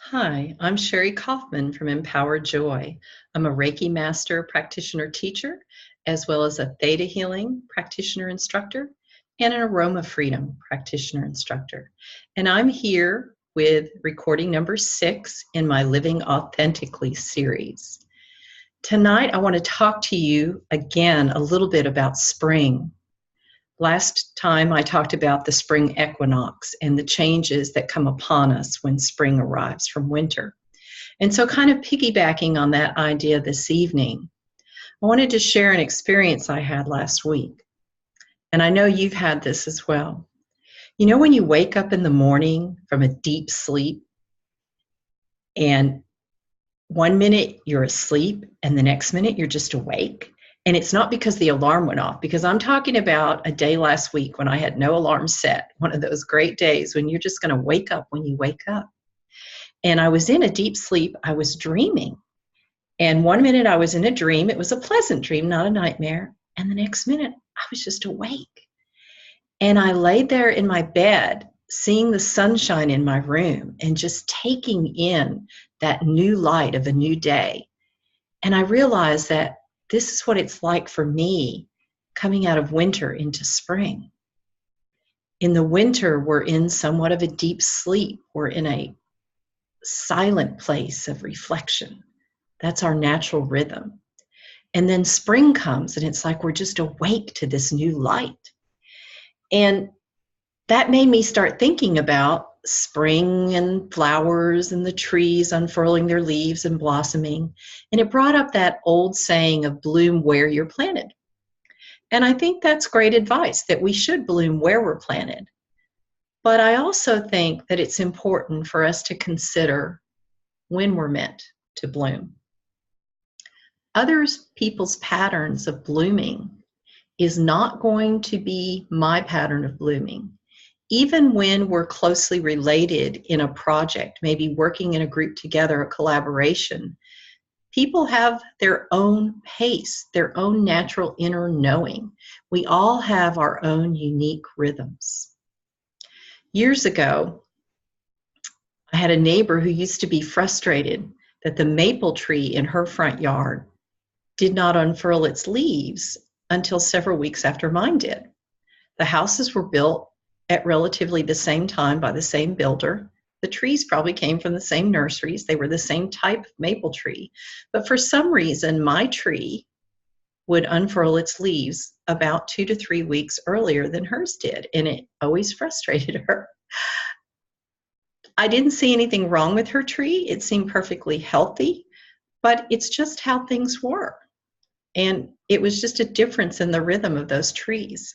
Hi, I'm Sherry Kaufman from Empowered Joy. I'm a Reiki Master Practitioner Teacher, as well as a Theta Healing Practitioner Instructor and an Aroma Freedom Practitioner Instructor. And I'm here with recording number 6 in my Living Authentically series. Tonight, I want to talk to you again a little bit about spring. Last time I talked about the spring equinox and the changes that come upon us when spring arrives from winter. And so, kind of piggybacking on that idea this evening, I wanted to share an experience I had last week. And I know you've had this as well. You know, when you wake up in the morning from a deep sleep, and one minute you're asleep, and the next minute you're just awake? And it's not because the alarm went off, because I'm talking about a day last week when I had no alarm set, one of those great days when you're just going to wake up when you wake up. And I was in a deep sleep. I was dreaming. And one minute I was in a dream. It was a pleasant dream, not a nightmare. And the next minute I was just awake. And I laid there in my bed, seeing the sunshine in my room and just taking in that new light of a new day. And I realized that this is what it's like for me coming out of winter into spring. In the winter, we're in somewhat of a deep sleep. We're in a silent place of reflection. That's our natural rhythm. And then spring comes and it's like we're just awake to this new light. And that made me start thinking about spring and flowers and the trees unfurling their leaves and blossoming. And it brought up that old saying of bloom where you're planted. And I think that's great advice, that we should bloom where we're planted. But I also think that it's important for us to consider when we're meant to bloom. Other people's patterns of blooming is not going to be my pattern of blooming. Even when we're closely related in a project, maybe working in a group together, a collaboration, people have their own pace, their own natural inner knowing. We all have our own unique rhythms. Years ago, I had a neighbor who used to be frustrated that the maple tree in her front yard did not unfurl its leaves until several weeks after mine did. The houses were built at relatively the same time by the same builder. The trees probably came from the same nurseries. They were the same type of maple tree. But for some reason, my tree would unfurl its leaves about 2 to 3 weeks earlier than hers did, and it always frustrated her. I didn't see anything wrong with her tree. It seemed perfectly healthy, but it's just how things were. And it was just a difference in the rhythm of those trees.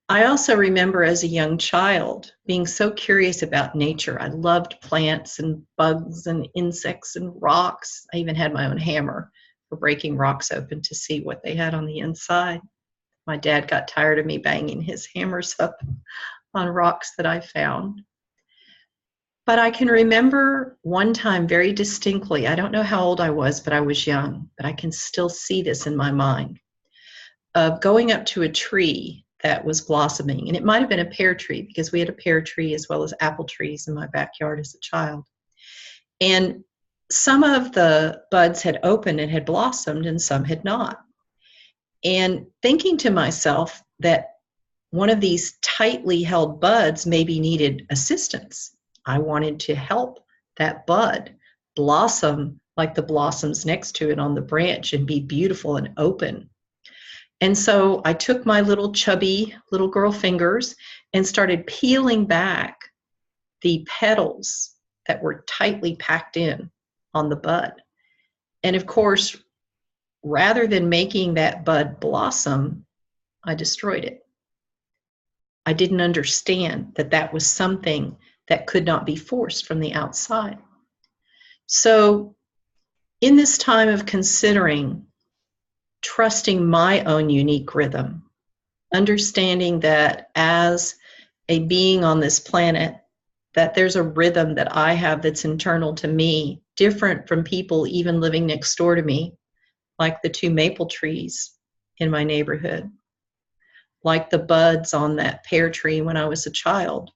I also remember as a young child being so curious about nature. I loved plants and bugs and insects and rocks. I even had my own hammer for breaking rocks open to see what they had on the inside. My dad got tired of me banging his hammers up on rocks that I found. But I can remember one time very distinctly. I don't know how old I was, but I was young. But I can still see this in my mind, of going up to a tree that was blossoming. And it might have been a pear tree, because we had a pear tree as well as apple trees in my backyard as a child. And some of the buds had opened and had blossomed, and some had not. And thinking to myself that one of these tightly held buds maybe needed assistance. I wanted to help that bud blossom like the blossoms next to it on the branch and be beautiful and open. And so I took my little chubby little girl fingers and started peeling back the petals that were tightly packed in on the bud. And of course, rather than making that bud blossom, I destroyed it. I didn't understand that that was something that could not be forced from the outside. So in this time of considering trusting my own unique rhythm, understanding that as a being on this planet, that there's a rhythm that I have that's internal to me, different from people even living next door to me, like the 2 maple trees in my neighborhood, like the buds on that pear tree when I was a child.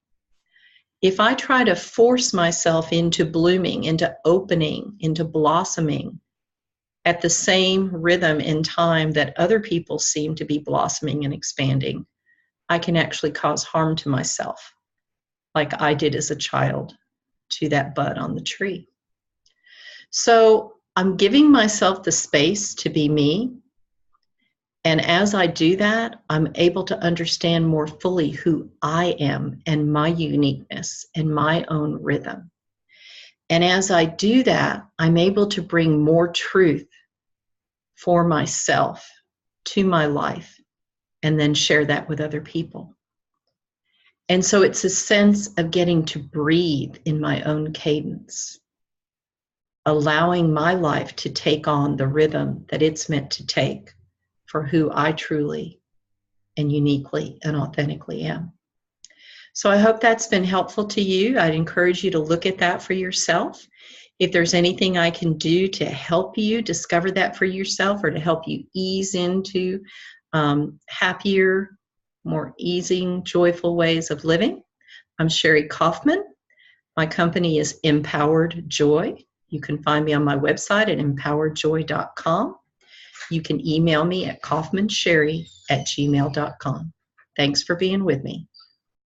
If I try to force myself into blooming, into opening, into blossoming at the same rhythm and time that other people seem to be blossoming and expanding, I can actually cause harm to myself, like I did as a child to that bud on the tree. So I'm giving myself the space to be me. And as I do that, I'm able to understand more fully who I am and my uniqueness and my own rhythm. And as I do that, I'm able to bring more truth for myself to my life and then share that with other people. And so it's a sense of getting to breathe in my own cadence, allowing my life to take on the rhythm that it's meant to take for who I truly and uniquely and authentically am. So I hope that's been helpful to you. I'd encourage you to look at that for yourself. If there's anything I can do to help you discover that for yourself or to help you ease into happier, more easing, joyful ways of living, I'm Sherry Kaufman. My company is Empowered Joy. You can find me on my website at empoweredjoy.com. You can email me at kaufmansherry@gmail.com. Thanks for being with me.